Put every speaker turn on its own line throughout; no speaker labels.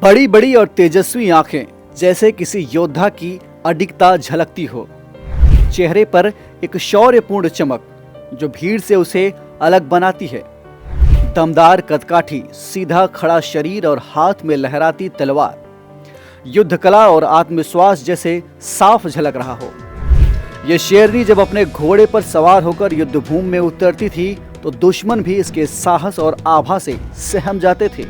बड़ी बड़ी और तेजस्वी आंखें, जैसे किसी योद्धा की अडिगता झलकती हो। चेहरे पर एक शौर्यपूर्ण चमक जो भीड़ से उसे अलग बनाती है। दमदार कदकाठी, सीधा खड़ा शरीर और हाथ में लहराती तलवार, युद्ध कला और आत्मविश्वास जैसे साफ झलक रहा हो। ये शेरनी जब अपने घोड़े पर सवार होकर युद्धभूमि में उतरती थी तो दुश्मन भी इसके साहस और आभा से सहम जाते थे।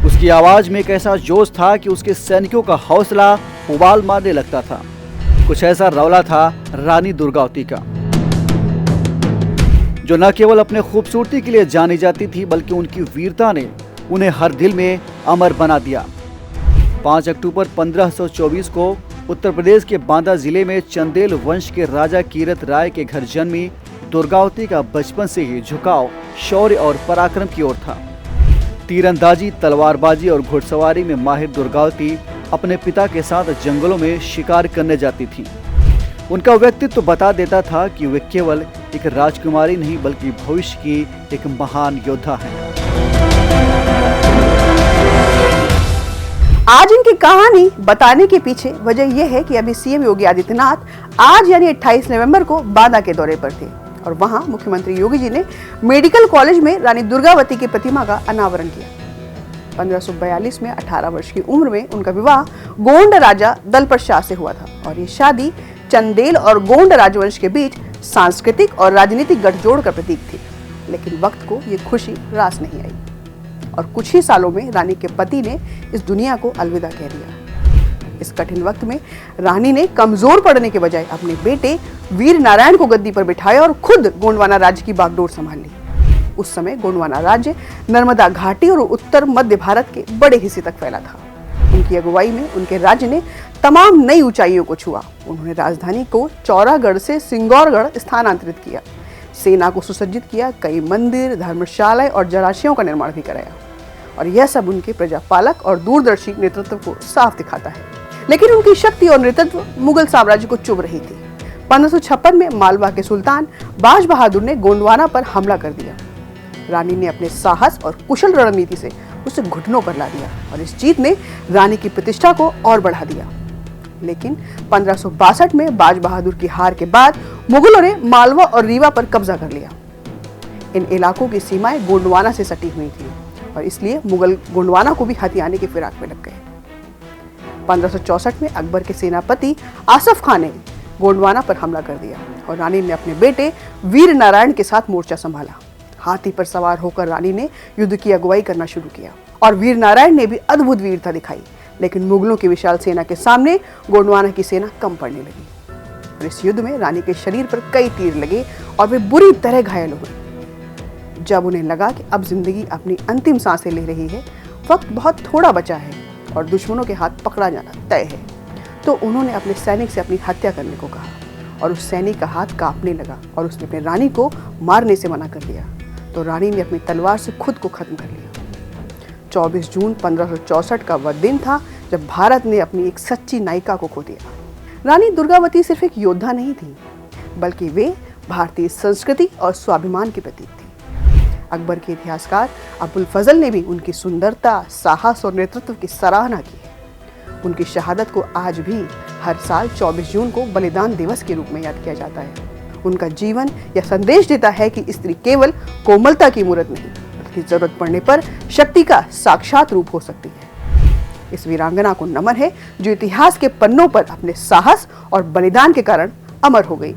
उसकी आवाज में एक ऐसा जोश था कि उसके सैनिकों का हौसला उबाल मारने लगता था। कुछ ऐसा रौला था रानी दुर्गावती का, जो न केवल अपने खूबसूरती के लिए जानी जाती थी बल्कि उनकी वीरता ने उन्हें हर दिल में अमर बना दिया। 5 अक्टूबर 1524 को उत्तर प्रदेश के बांदा जिले में चंदेल वंश के राजा कीरत राय के घर जन्मी दुर्गावती का बचपन से ही झुकाव शौर्य और पराक्रम की ओर था। तीरंदाजी, तलवारबाजी और घुड़सवारी में माहिर दुर्गावती अपने पिता के साथ जंगलों में शिकार करने जाती थी। उनका व्यक्तित्व बता देता था कि वे केवल एक राजकुमारी नहीं बल्कि भविष्य की एक महान योद्धा हैं।
आज इनकी कहानी बताने के पीछे वजह यह है कि अभी सीएम योगी आदित्यनाथ आज यानी 28 नवंबर को बांदा के दौरे पर थे और वहां मुख्यमंत्री योगी जी ने मेडिकल कॉलेज में रानी दुर्गावती की प्रतिमा का अनावरण किया। 1542 में 18 वर्ष की उम्र में उनका विवाह गोंड राजा दलपत शाह से हुआ था और ये शादी चंदेल और गोंड राजवंश के बीच सांस्कृतिक और राजनीतिक गठजोड़ का प्रतीक थी। लेकिन वक्त को ये खुशी रास नहीं आई और कुछ ही सालों में रानी के पति ने इस दुनिया को अलविदा कह दिया। इस कठिन वक्त में रानी ने कमजोर पड़ने के बजाय अपने बेटे वीर नारायण को गद्दी पर बिठाया और खुद गोंडवाना राज्य की बागडोर संभाल ली। उस समय गोंडवाना राज्य नर्मदा घाटी और उत्तर मध्य भारत के बड़े हिस्से तक फैला था। उनकी अगुवाई में उनके राज्य ने तमाम नई ऊंचाइयों को छुआ। उन्होंने राजधानी को चौरागढ़ से सिंगौरगढ़ स्थानांतरित किया, सेना को सुसज्जित किया, कई मंदिर, धर्मशालाएं और जलाशयों का निर्माण भी कराया और यह सब उनके प्रजापालक और दूरदर्शी नेतृत्व को साफ दिखाता है। लेकिन उनकी शक्ति और नेतृत्व मुगल साम्राज्य को चुभ रही थी। 1556 में मालवा के सुल्तान बाज बहादुर ने गोंडवाना पर हमला कर दिया। रानी ने अपने साहस और कुशल रणनीति से उसे घुटनों पर ला दिया और इस जीत ने रानी की प्रतिष्ठा को और बढ़ा दिया। लेकिन 1562 में बाज बहादुर की हार के बाद मुगलों ने मालवा और रीवा पर कब्जा कर लिया। इन इलाकों की सीमाएं गोंडवाना से सटी हुई थी और इसलिए मुगल गोंडवाना को भी हथियाने की फिराक में लग गए। 1564 में अकबर के सेनापति आसफ खान ने गोंडवाना पर हमला कर दिया और रानी ने अपने बेटे वीर नारायण के साथ मोर्चा संभाला। हाथी पर सवार होकर रानी ने युद्ध की अगुवाई करना शुरू किया और वीर नारायण ने भी अद्भुत वीरता दिखाई। लेकिन मुगलों की विशाल सेना के सामने गोंडवाना की सेना कम पड़ने लगी और इस युद्ध में रानी के शरीर पर कई तीर लगे और वे बुरी तरह घायल हुए। जब उन्हें लगा कि अब जिंदगी अपनी अंतिम सांसें ले रही है, वक्त बहुत थोड़ा बचा है और दुश्मनों के हाथ पकड़ा जाना तय है, तो उन्होंने अपने सैनिक से अपनी हत्या करने को कहा और उस सैनिक का हाथ कांपने लगा और उसने अपने रानी को मारने से मना कर दिया। तो रानी ने अपनी तलवार से खुद को खत्म कर लिया। 24 जून 1564 का वह दिन था जब भारत ने अपनी एक सच्ची नायिका को खो दिया। रानी दुर्गावती सिर्फ एक योद्धा नहीं थी बल्कि वे भारतीय संस्कृति और स्वाभिमान की प्रतीक थी। अकबर के इतिहासकार अबुल फजल ने भी उनकी सुंदरता, साहस और नेतृत्व की सराहना की है। उनकी शहादत को आज भी हर साल 24 जून को बलिदान दिवस के रूप में याद किया जाता है। उनका जीवन यह संदेश देता है कि स्त्री केवल कोमलता की मूर्त नहीं बल्कि जरूरत पड़ने पर शक्ति का साक्षात रूप हो सकती है। इस वीरांगना को नमन है जो इतिहास के पन्नों पर अपने साहस और बलिदान के कारण अमर हो गई।